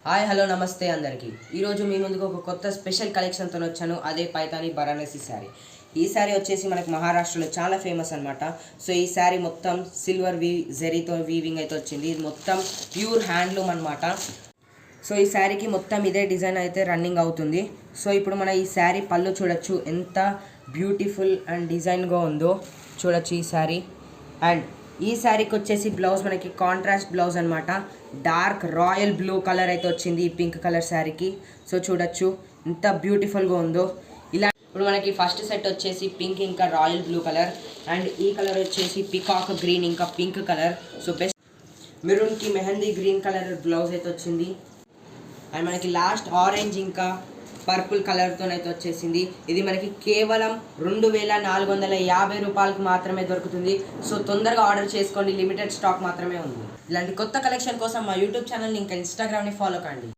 Hi hello నమస్తే అందరికీ ఈరోజు మీ ముందుకు ఒక కొత్త స్పెషల్ కలెక్షన్తో వచ్చాను. అదే పైతాని బనారసి శారీ. ఈ శారీ వచ్చేసి మనకు మహారాష్ట్రలో చాలా ఫేమస్ అనమాట. సో ఈ శారీ మొత్తం సిల్వర్ జెరీతో వీవింగ్ అయితే వచ్చింది. ఇది మొత్తం ప్యూర్ హ్యాండ్లూమ్ అనమాట. సో ఈ శారీకి మొత్తం ఇదే డిజైన్ అయితే రన్నింగ్ అవుతుంది. సో ఇప్పుడు మన ఈ శారీ పళ్ళు చూడొచ్చు, ఎంత బ్యూటిఫుల్ అండ్ డిజైన్గా ఉందో చూడొచ్చు ఈ శారీ. అండ్ ఈ శారీకి వచ్చేసి బ్లౌజ్ మనకి కాంట్రాస్ట్ బ్లౌజ్ అనమాట. డార్క్ రాయల్ బ్లూ కలర్ అయితే వచ్చింది ఈ పింక్ కలర్ శారీకి. సో చూడొచ్చు ఎంత బ్యూటిఫుల్గా ఉందో. ఇలా ఇప్పుడు మనకి ఫస్ట్ సెట్ వచ్చేసి పింక్ ఇంకా రాయల్ బ్లూ కలర్, అండ్ ఈ కలర్ వచ్చేసి పికాక్ గ్రీన్ ఇంకా పింక్ కలర్. సో బెస్ట్ మెరూన్కి మెహందీ గ్రీన్ కలర్ బ్లౌజ్ అయితే వచ్చింది. అండ్ మనకి లాస్ట్ ఆరెంజ్ ఇంకా పర్పుల్ కలర్తోనైతే వచ్చేసింది. ఇది మనకి కేవలం 2450 రూపాయలకు మాత్రమే దొరుకుతుంది. సో తొందరగా ఆర్డర్ చేసుకోండి, లిమిటెడ్ స్టాక్ మాత్రమే ఉంది. ఇలాంటి కొత్త కలెక్షన్ కోసం మా యూట్యూబ్ ఛానల్ని ఇంకా ఇన్స్టాగ్రామ్ని ఫాలో కండి.